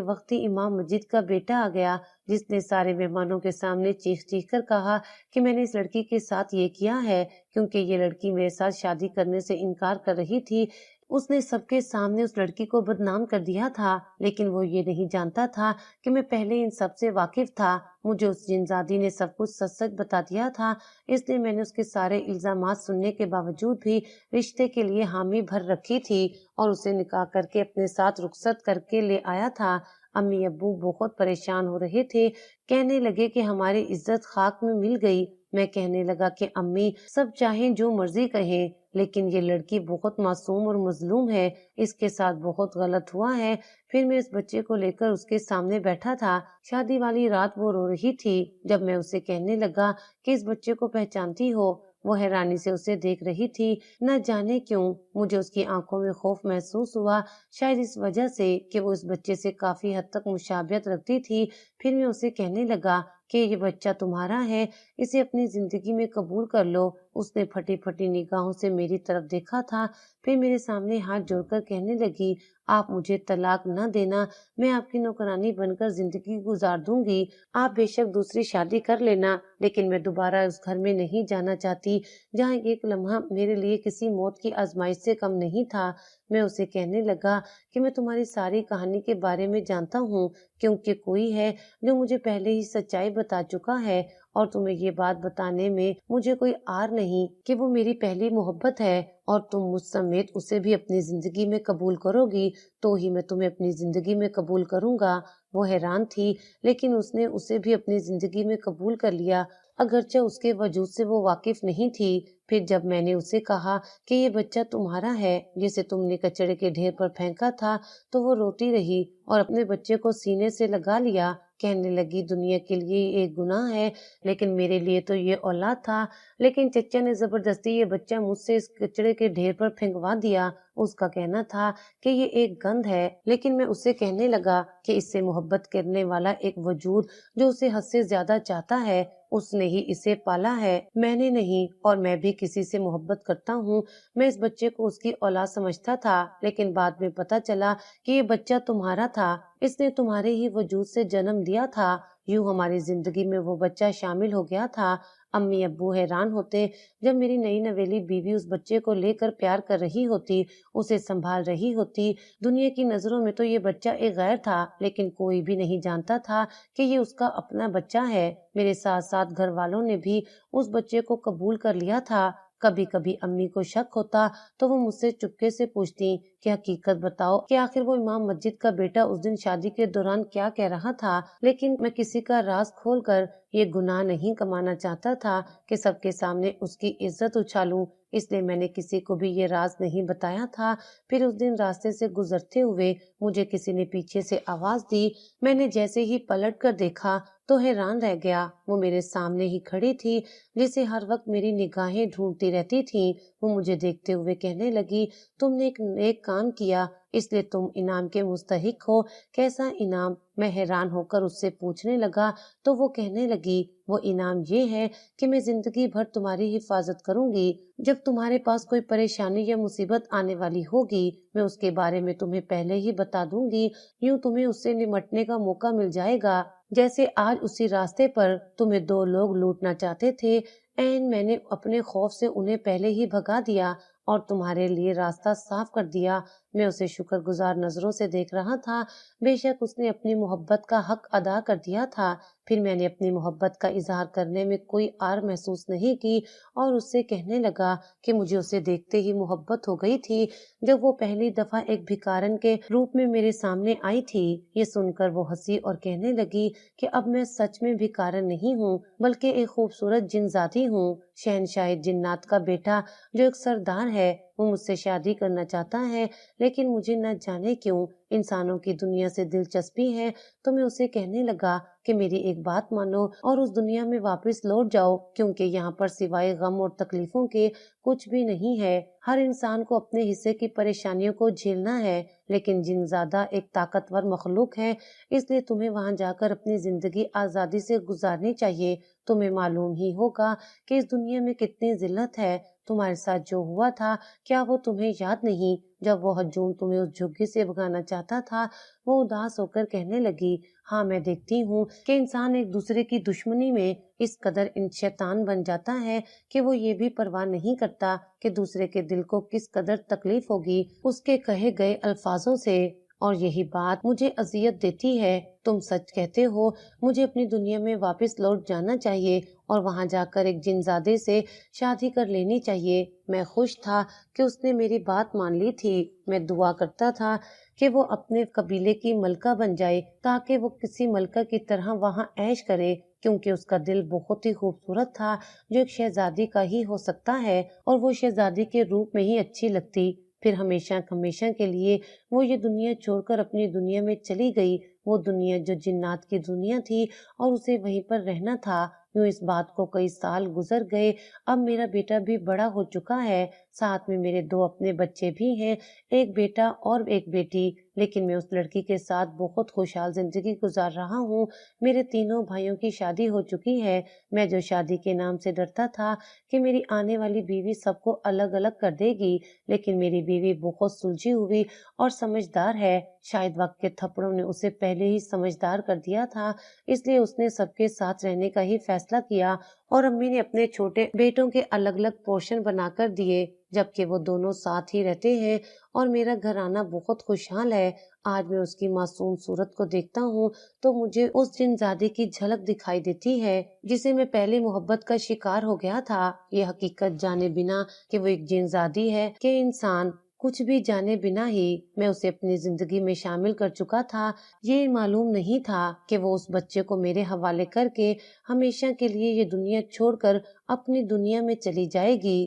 वक्त ही इमाम मस्जिद का बेटा आ गया, जिसने सारे मेहमानों के सामने चीख चीख कर कहा कि मैंने इस लड़की के साथ ये किया है, क्योंकि ये लड़की मेरे साथ शादी करने से इनकार कर रही थी। उसने सबके सामने उस लड़की को बदनाम कर दिया था, लेकिन वो ये नहीं जानता था कि मैं पहले इन सब से वाकिफ था। मुझे उस जिनजादी ने सब कुछ सच सच बता दिया था, इसलिए मैंने उसके सारे इल्जामात सुनने के बावजूद भी रिश्ते के लिए हामी भर रखी थी और उसे निकाह करके अपने साथ रुखसत करके ले आया था। अम्मी अब्बू बहुत परेशान हो रहे थे, कहने लगे कि हमारी इज्जत खाक में मिल गई। मैं कहने लगा कि अम्मी, सब चाहें जो मर्जी कहें, लेकिन ये लड़की बहुत मासूम और मजलूम है, इसके साथ बहुत गलत हुआ है। फिर मैं इस बच्चे को लेकर उसके सामने बैठा था। शादी वाली रात वो रो रही थी। जब मैं उसे कहने लगा कि इस बच्चे को पहचानती हो, वो हैरानी से उसे देख रही थी। न जाने क्यों मुझे उसकी आंखों में खौफ महसूस हुआ, शायद इस वजह से कि वो इस बच्चे से काफी हद तक मुशाबियत रखती थी। फिर मैं उसे कहने लगा कि ये बच्चा तुम्हारा है, इसे अपनी जिंदगी में कबूल कर लो। उसने फटी फटी निगाहों से मेरी तरफ देखा था, फिर मेरे सामने हाथ जोड़कर कहने लगी, आप मुझे तलाक न देना, मैं आपकी नौकरानी बनकर जिंदगी गुजार दूंगी। आप बेशक दूसरी शादी कर लेना, लेकिन मैं दोबारा उस घर में नहीं जाना चाहती जहाँ एक लम्हा मेरे लिए किसी मौत की आजमाइश से कम नहीं था। मैं उसे कहने लगा कि मैं तुम्हारी सारी कहानी के बारे में जानता हूँ, क्योंकि कोई है जो मुझे पहले ही सच्चाई बता चुका है, और तुम्हें ये बात बताने में मुझे कोई आर नहीं कि वो मेरी पहली मोहब्बत है, और तुम मुझ समेत उसे भी अपनी जिंदगी में कबूल करोगी तो ही मैं तुम्हें अपनी जिंदगी में कबूल करूंगा। वो हैरान थी, लेकिन उसने उसे भी अपनी जिंदगी में कबूल कर लिया, अगरचे उसके वजूद से वो वाकिफ नहीं थी। फिर जब मैंने उसे कहा कि ये बच्चा तुम्हारा है, जिसे तुमने कचरे के ढेर पर फेंका था, तो वो रोती रही और अपने बच्चे को सीने से लगा लिया। कहने लगी, दुनिया के लिए ये एक गुनाह है, लेकिन मेरे लिए तो ये औलाद था। लेकिन चचा ने जबरदस्ती ये बच्चा मुझसे इस कचरे के ढेर पर फेंकवा दिया। उसका कहना था कि ये एक गंध है, लेकिन मैं उससे कहने लगा कि इससे मोहब्बत करने वाला एक वजूद जो उसे हद से ज्यादा चाहता है, उसने ही इसे पाला है, मैंने नहीं। और मैं भी किसी से मोहब्बत करता हूँ। मैं इस बच्चे को उसकी औलाद समझता था, लेकिन बाद में पता चला कि ये बच्चा तुम्हारा था। इसने तुम्हारे ही वजूद से जन्म दिया था। यूं हमारी जिंदगी में वो बच्चा शामिल हो गया था। अम्मी अब्बू हैरान होते जब मेरी नई नवेली बीवी उस बच्चे को लेकर प्यार कर रही होती, उसे संभाल रही होती। दुनिया की नजरों में तो ये बच्चा एक गैर था, लेकिन कोई भी नहीं जानता था कि ये उसका अपना बच्चा है। मेरे साथ साथ घर वालों ने भी उस बच्चे को कबूल कर लिया था। कभी कभी अम्मी को शक होता तो वो मुझसे चुपके से पूछती कि हकीकत बताओ कि आखिर वो इमाम मस्जिद का बेटा उस दिन शादी के दौरान क्या कह रहा था। लेकिन मैं किसी का राज खोलकर ये गुनाह नहीं कमाना चाहता था कि सबके सामने उसकी इज्जत उछालूं, इसलिए मैंने किसी को भी ये राज नहीं बताया था। फिर उस दिन रास्ते से गुजरते हुए मुझे किसी ने पीछे से आवाज दी। मैंने जैसे ही पलट कर देखा तो हैरान रह गया। वो मेरे सामने ही खड़ी थी, जिसे हर वक्त मेरी निगाहें ढूंढती रहती थी। वो मुझे देखते हुए कहने लगी, तुमने एक नेक काम किया, इसलिए तुम इनाम के मुस्तहिक हो। कैसा इनाम? मैं हैरान होकर उससे पूछने लगा तो वो कहने लगी, वो इनाम ये है कि मैं जिंदगी भर तुम्हारी हिफाजत करूंगी। जब तुम्हारे पास कोई परेशानी या मुसीबत आने वाली होगी, मैं उसके बारे में तुम्हें पहले ही बता दूंगी। यूं तुम्हें उससे निमटने का मौका मिल जाएगा। जैसे आज उसी रास्ते पर तुम्हें दो लोग लूटना चाहते थे, मैंने अपने खौफ से उन्हें पहले ही भगा दिया और तुम्हारे लिए रास्ता साफ कर दिया। मैं उसे शुक्रगुजार नजरों से देख रहा था। बेशक उसने अपनी मोहब्बत का हक अदा कर दिया था। फिर मैंने अपनी मोहब्बत का इजहार करने में कोई आर महसूस नहीं की और उससे कहने लगा कि मुझे उसे देखते ही मोहब्बत हो गई थी जब वो पहली दफा एक भिखारन के रूप में मेरे सामने आई थी। ये सुनकर वो हंसी और कहने लगी कि अब मैं सच में भिखारन नहीं हूँ, बल्कि एक खूबसूरत जिनजाती हूँ, शहनशाह जिन्नात का बेटा जो एक सरदार है। वो मुझसे शादी करना चाहता है, लेकिन मुझे न जाने क्यों इंसानों की दुनिया से दिलचस्पी है। तो मैं उसे कहने लगा कि मेरी एक बात मानो और उस दुनिया में वापस लौट जाओ, क्योंकि यहाँ पर सिवाय गम और तकलीफों के कुछ भी नहीं है। हर इंसान को अपने हिस्से की परेशानियों को झेलना है, लेकिन जिनजादा एक ताकतवर मखलूक है, इसलिए तुम्हें वहां जाकर अपनी जिंदगी आजादी से गुजारनी चाहिए। तुम्हें मालूम ही होगा कि इस दुनिया में कितनी जिल्लत है। तुम्हारे साथ जो हुआ था, क्या वो तुम्हें याद नहीं? जब वो हजूम तुम्हें उस झुग्गी से भगाना चाहता था। वो उदास होकर कहने लगी, हाँ मैं देखती हूँ कि इंसान एक दूसरे की दुश्मनी में इस कदर शैतान बन जाता है कि वो ये भी परवाह नहीं करता कि दूसरे के दिल को किस कदर तकलीफ होगी उसके कहे गए अल्फाजों से। और यही बात मुझे अजियत देती है। तुम सच कहते हो, मुझे अपनी दुनिया में वापस लौट जाना चाहिए और वहां जाकर एक जिनजादे से शादी कर लेनी चाहिए। मैं खुश था कि उसने मेरी बात मान ली थी। मैं दुआ करता था कि वो अपने कबीले की मलका बन जाए, ताकि वो किसी मलका की तरह वहां ऐश करे, क्योंकि उसका दिल बहुत ही खूबसूरत था, जो एक शहजादी का ही हो सकता है, और वो शहजादी के रूप में ही अच्छी लगती। फिर हमेशा हमेशा के लिए वो ये दुनिया छोड़कर अपनी दुनिया में चली गई, वो दुनिया जो जिन्नात की दुनिया थी, और उसे वहीं पर रहना था। यूं इस बात को कई साल गुजर गए। अब मेरा बेटा भी बड़ा हो चुका है, साथ में मेरे दो अपने बच्चे भी हैं, एक बेटा और एक बेटी। लेकिन मैं उस लड़की के साथ बहुत खुशहाल जिंदगी गुजार रहा हूँ। मेरे तीनों भाइयों की शादी हो चुकी है। मैं जो शादी के नाम से डरता था कि मेरी आने वाली बीवी सबको अलग अलग कर देगी, लेकिन मेरी बीवी बहुत सुलझी हुई और समझदार है। शायद वक्त के थप्पड़ों ने उसे पहले ही समझदार कर दिया था, इसलिए उसने सबके साथ रहने का ही फैसला किया और अम्मी ने अपने छोटे बेटों के अलग अलग पोर्शन बनाकर दिए, जबकि वो दोनों साथ ही रहते हैं और मेरा घराना बहुत खुशहाल है। आज मैं उसकी मासूम सूरत को देखता हूँ तो मुझे उस जिनजादे की झलक दिखाई देती है, जिसे मैं पहले मोहब्बत का शिकार हो गया था। ये हकीकत जाने बिना कि वो एक जिनजादी है कि इंसान, कुछ भी जाने बिना ही मैं उसे अपनी जिंदगी में शामिल कर चुका था। ये मालूम नहीं था कि वो उस बच्चे को मेरे हवाले करके हमेशा के लिए ये दुनिया छोड़कर अपनी दुनिया में चली जाएगी।